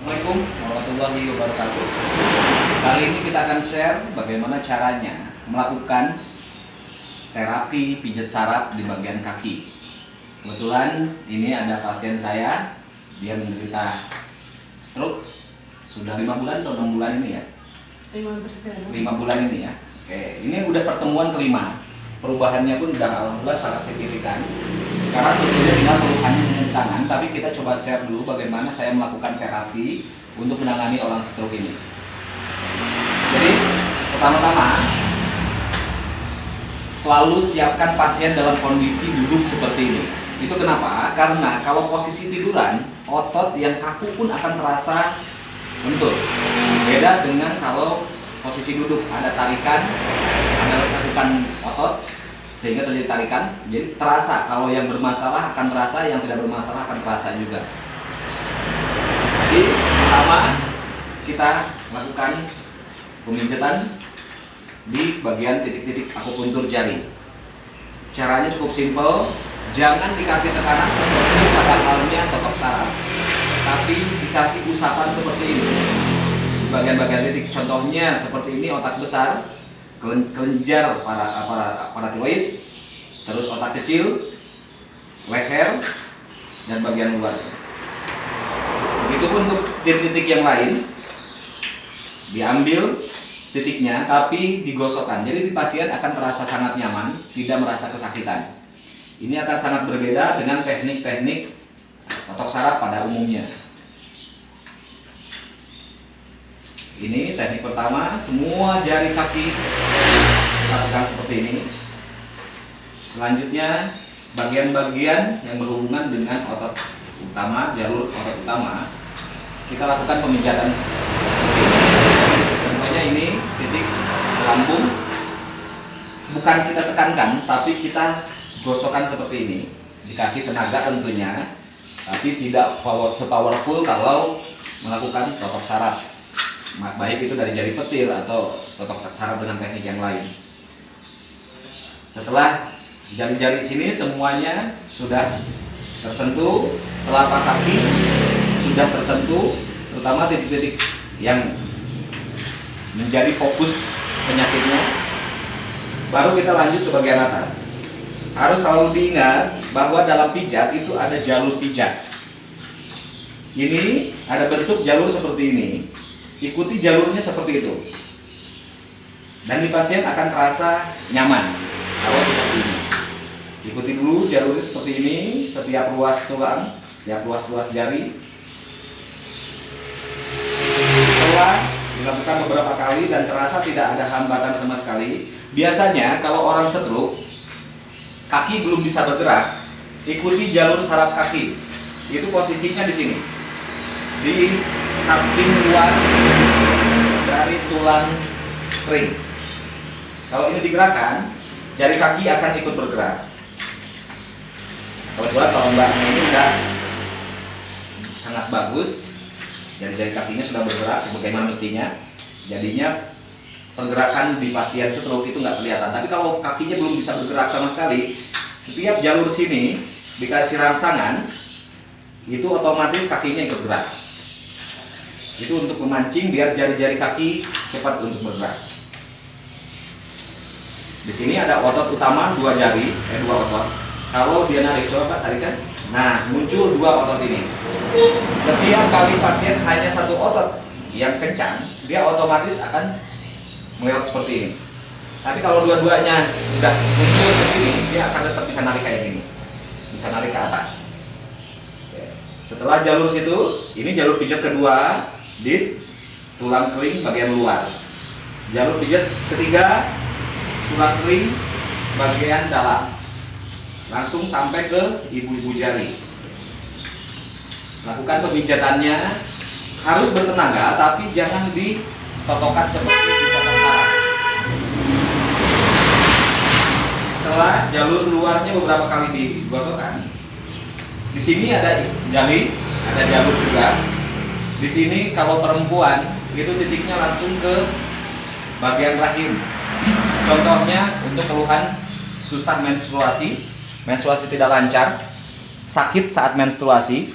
Assalamualaikum warahmatullahi wabarakatuh. Kali ini kita akan share bagaimana caranya melakukan terapi pijat saraf di bagian kaki. Kebetulan ini ada pasien saya, dia menderita stroke sudah 5 bulan atau 6 bulan ini ya? 5 bulan ini ya. Oke, ini udah pertemuan kelima. Perubahannya pun udah alhamdulillah sangat signifikan. Sekarang sebetulnya tinggal keluhannya dengan tangan, tapi kita coba share dulu bagaimana saya melakukan terapi untuk menangani orang stroke ini. Jadi, pertama-tama selalu siapkan pasien dalam kondisi duduk seperti ini. Itu kenapa? Karena kalau posisi tiduran, otot yang kaku pun akan terasa lentur. Beda dengan kalau posisi duduk, ada tarikan, ada tarikan otot sehingga terjadi tarikan, jadi terasa. Kalau yang bermasalah akan terasa, yang tidak bermasalah akan terasa juga. Jadi pertama kita lakukan pemijatan di bagian titik-titik akupuntur jari. Caranya cukup simpel, jangan dikasih tekanan seperti pada halnya totok saraf, tapi dikasih usapan seperti ini. Di bagian-bagian titik, contohnya seperti ini, otak besar, kelenjar paratiroid, terus otak kecil, leher, dan bagian luar. Begitupun untuk titik-titik yang lain, diambil titiknya tapi digosokkan. Jadi di pasien akan terasa sangat nyaman, tidak merasa kesakitan. Ini akan sangat berbeda dengan teknik-teknik otot saraf pada umumnya. Ini teknik pertama, semua jari kaki lakukan seperti ini. Selanjutnya bagian-bagian yang berhubungan dengan otot utama, jalur otot utama, kita lakukan pemijatan seperti ini. Contohnya ini titik lambung, bukan kita tekankan, tapi kita gosokkan seperti ini. Dikasih tenaga tentunya, tapi tidak sepowerful kalau melakukan totok saraf, baik itu dari jari petir atau totok saraf dengan teknik yang lain. Setelah jari-jari sini semuanya sudah tersentuh, telapak kaki sudah tersentuh, terutama titik-titik yang menjadi fokus penyakitnya, baru kita lanjut ke bagian atas. Harus selalu diingat bahwa dalam pijat itu ada jalur pijat. Ini ada bentuk jalur seperti ini. Ikuti jalurnya seperti itu, dan di pasien akan terasa nyaman kalau seperti ini. Ikuti dulu jalurnya seperti ini, setiap ruas tulang, setiap ruas jari. Setelah dilakukan beberapa kali dan terasa tidak ada hambatan sama sekali, biasanya kalau orang stroke kaki belum bisa bergerak, ikuti jalur saraf kaki. Itu posisinya di sini, di samping luar dari tulang kering. Kalau ini digerakkan, jari kaki akan ikut bergerak. Kalau mbaknya ini sudah sangat bagus, jari-jari kakinya sudah bergerak sebagaimana mestinya, jadinya pergerakan di pasien stroke itu nggak kelihatan. Tapi kalau kakinya belum bisa bergerak sama sekali, setiap jalur sini dikasih rangsangan, itu otomatis kakinya ikut gerak. Itu untuk memancing biar jari-jari kaki cepat untuk bergerak. Di sini ada otot utama dua jari, dua otot. Kalau dia narik, coba Pak tarikan. Nah, muncul dua otot ini. Setiap kali pasien hanya satu otot yang kencang, dia otomatis akan melewat seperti ini. Tapi kalau dua-duanya sudah muncul seperti ini, dia akan tetap bisa narik kayak gini, bisa narik ke atas. Setelah jalur situ, ini jalur pijat kedua di tulang kering bagian luar. Jalur pijat ketiga, tulang kering bagian dalam, langsung sampai ke ibu-ibu jari. Lakukan pemijatannya, harus bertenaga, tapi jangan ditotokan seperti di totok saraf. Setelah jalur luarnya beberapa kali digosokkan, di sini ada jari, ada jalur juga. Di sini kalau perempuan itu titiknya langsung ke bagian rahim. Contohnya untuk keluhan susah menstruasi tidak lancar, sakit saat menstruasi,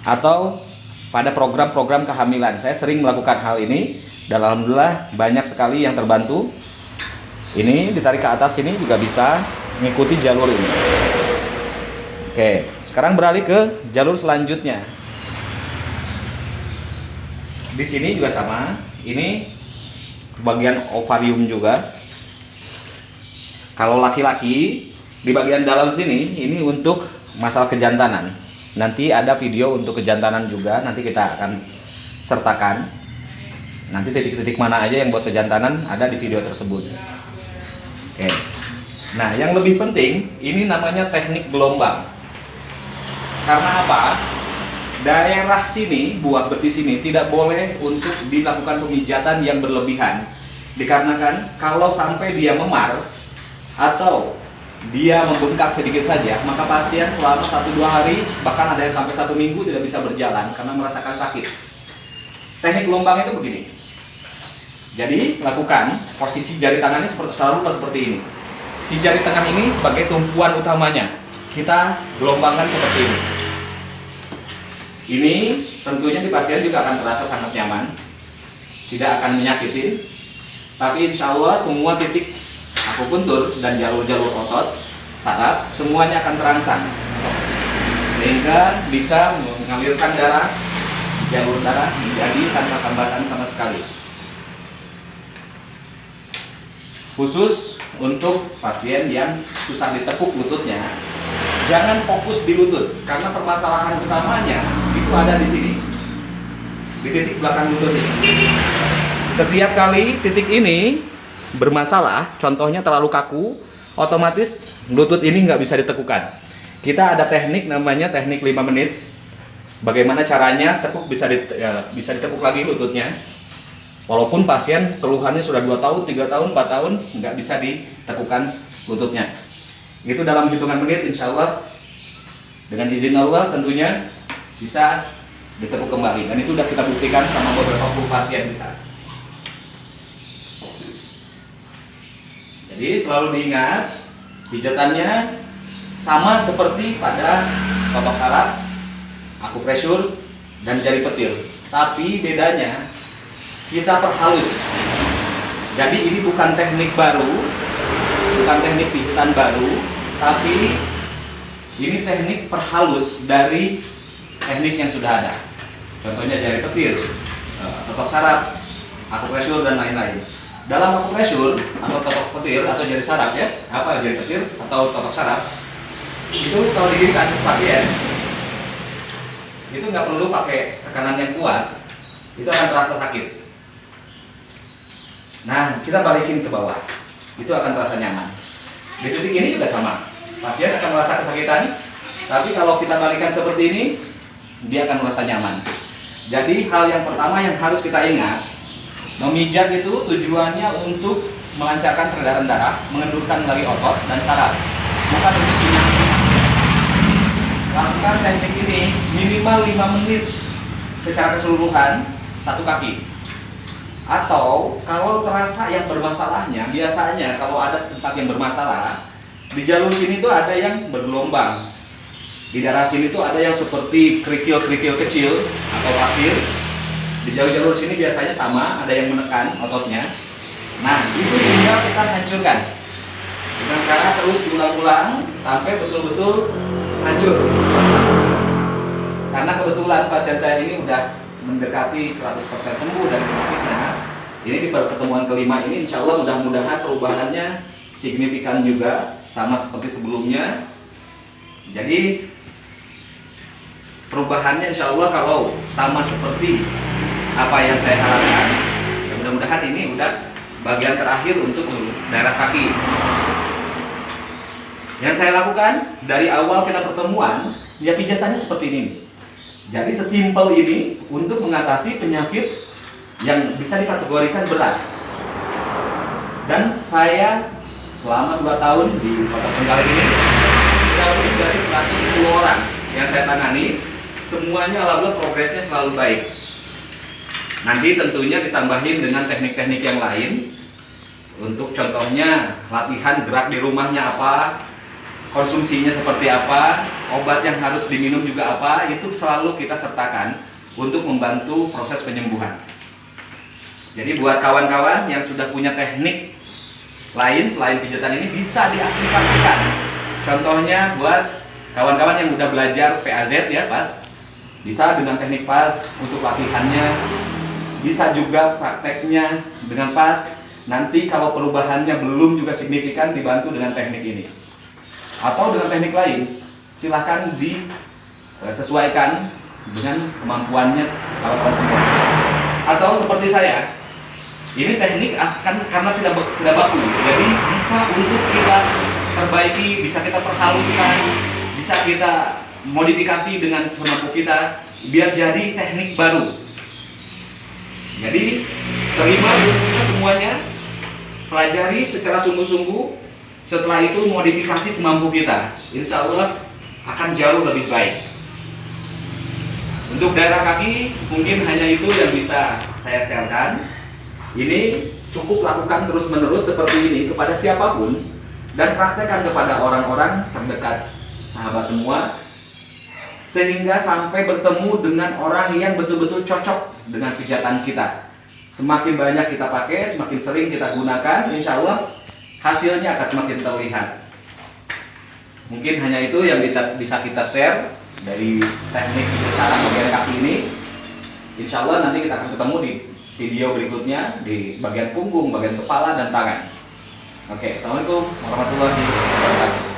atau pada program-program kehamilan. Saya sering melakukan hal ini dan alhamdulillah banyak sekali yang terbantu. Ini ditarik ke atas ini juga bisa mengikuti jalur ini. Oke, sekarang beralih ke jalur selanjutnya. Di sini juga sama. Ini bagian ovarium juga. Kalau laki-laki di bagian dalam sini ini untuk masalah kejantanan. Nanti ada video untuk kejantanan juga, nanti kita akan sertakan. Nanti titik-titik mana aja yang buat kejantanan ada di video tersebut. Oke. Nah, yang lebih penting ini namanya teknik gelombang. Karena apa? Daerah sini, buah betis ini tidak boleh untuk dilakukan pemijatan yang berlebihan. Dikarenakan kalau sampai dia memar atau dia membengkak sedikit saja, maka pasien selama 1-2 hari, bahkan ada yang sampai 1 minggu tidak bisa berjalan karena merasakan sakit. Teknik gelombang itu begini. Jadi lakukan posisi jari tangannya selalu seperti ini. Si jari tangan ini sebagai tumpuan utamanya. Kita gelombangkan seperti ini. Ini tentunya di pasien juga akan terasa sangat nyaman, tidak akan menyakiti. Tapi insya Allah semua titik akupuntur dan jalur-jalur otot saraf semuanya akan terangsang, sehingga bisa mengalirkan jalur darah menjadi tanpa hambatan sama sekali. Khusus untuk pasien yang susah ditekuk lututnya, jangan fokus di lutut karena permasalahan utamanya itu ada di sini, di titik belakang lutut ini. Setiap kali titik ini bermasalah, contohnya terlalu kaku, otomatis lutut ini nggak bisa ditekukan. Kita ada teknik namanya teknik 5 menit. Bagaimana caranya tekuk bisa ditekuk lagi lututnya. Walaupun pasien keluhannya sudah 2 tahun, 3 tahun, 4 tahun nggak bisa ditekukan lututnya. Itu dalam hitungan menit insya Allah dengan izin Allah tentunya bisa ditekuk kembali. Dan itu sudah kita buktikan sama beberapa pasien kita. Jadi selalu diingat, pijatannya sama seperti pada totok saraf, akupressur, dan jari petir. Tapi bedanya kita perhalus. Jadi ini bukan teknik baru, bukan teknik pijatan baru, tapi ini teknik perhalus dari teknik yang sudah ada. Contohnya jari petir, totok saraf, akupressur, dan lain-lain. Dalam akupressur atau totok petir atau jari saraf ya, apa jari petir atau totok saraf, itu kalau diberikan ke pasien, itu nggak perlu pakai tekanan yang kuat, itu akan terasa sakit. Nah, kita balikin ke bawah, itu akan terasa nyaman. Di titik ini juga sama, pasien akan merasa kesakitan, tapi kalau kita balikan seperti ini, dia akan merasa nyaman. Jadi hal yang pertama yang harus kita ingat, memijat itu tujuannya untuk melancarkan peredaran darah, mengendurkan lagi otot dan saraf, bukan untuk menyakiti. Lakukan teknik ini minimal 5 menit secara keseluruhan satu kaki. Atau kalau terasa yang bermasalahnya, biasanya kalau ada tempat yang bermasalah, di jalur sini tuh ada yang bergelombang. Di daerah sini tuh ada yang seperti kerikil-kerikil kecil atau pasir. Di jalur-jalur sini biasanya sama, ada yang menekan ototnya. Nah, itu tinggal kita hancurkan dengan cara terus diulang-ulang sampai betul-betul hancur. Karena kebetulan pasien saya ini udah mendekati 100% sembuh dari penyakitnya. Ini di pertemuan kelima ini insya Allah mudah-mudahan perubahannya signifikan juga sama seperti sebelumnya. Jadi perubahannya insya Allah kalau sama seperti apa yang saya harapkan, ya mudah-mudahan ini udah bagian terakhir untuk daerah kaki. Yang saya lakukan dari awal kita pertemuan, ya pijatannya seperti ini. Jadi sesimpel ini untuk mengatasi penyakit yang bisa dikategorikan berat. Dan saya selama 2 tahun di Kota Trenggalek ini sudah lebih dari 110 orang yang saya tangani. Semuanya alhamdulillah progresnya selalu baik. Nanti tentunya ditambahin dengan teknik-teknik yang lain. Untuk contohnya latihan gerak di rumahnya apa, konsumsinya seperti apa, obat yang harus diminum juga apa, itu selalu kita sertakan untuk membantu proses penyembuhan. Jadi buat kawan-kawan yang sudah punya teknik lain selain pijatan ini bisa diaplikasikan. Contohnya buat kawan-kawan yang udah belajar PAZ ya, pas bisa dengan teknik pas untuk latihannya, bisa juga prakteknya dengan pas. Nanti kalau perubahannya belum juga signifikan, dibantu dengan teknik ini atau dengan teknik lain, silahkan disesuaikan dengan kemampuannya kawan-kawan semua. Atau seperti saya, ini teknik akan karena tidak baku, jadi bisa untuk kita perbaiki, bisa kita perhaluskan, bisa kita modifikasi dengan semampu kita biar jadi teknik baru. Jadi terima semuanya, pelajari secara sungguh-sungguh, setelah itu modifikasi semampu kita, insya Allah akan jauh lebih baik. Untuk daerah kaki mungkin hanya itu yang bisa saya sharekan. Ini cukup lakukan terus-menerus seperti ini kepada siapapun, dan praktekkan kepada orang-orang terdekat sahabat semua, sehingga sampai bertemu dengan orang yang betul-betul cocok dengan pijatan kita. Semakin banyak kita pakai, semakin sering kita gunakan, insya Allah hasilnya akan semakin terlihat. Mungkin hanya itu yang bisa kita share dari teknik cara bagian kaki ini. Insya Allah nanti kita akan ketemu di video berikutnya di bagian punggung, bagian kepala, dan tangan. Oke, assalamualaikum warahmatullahi wabarakatuh.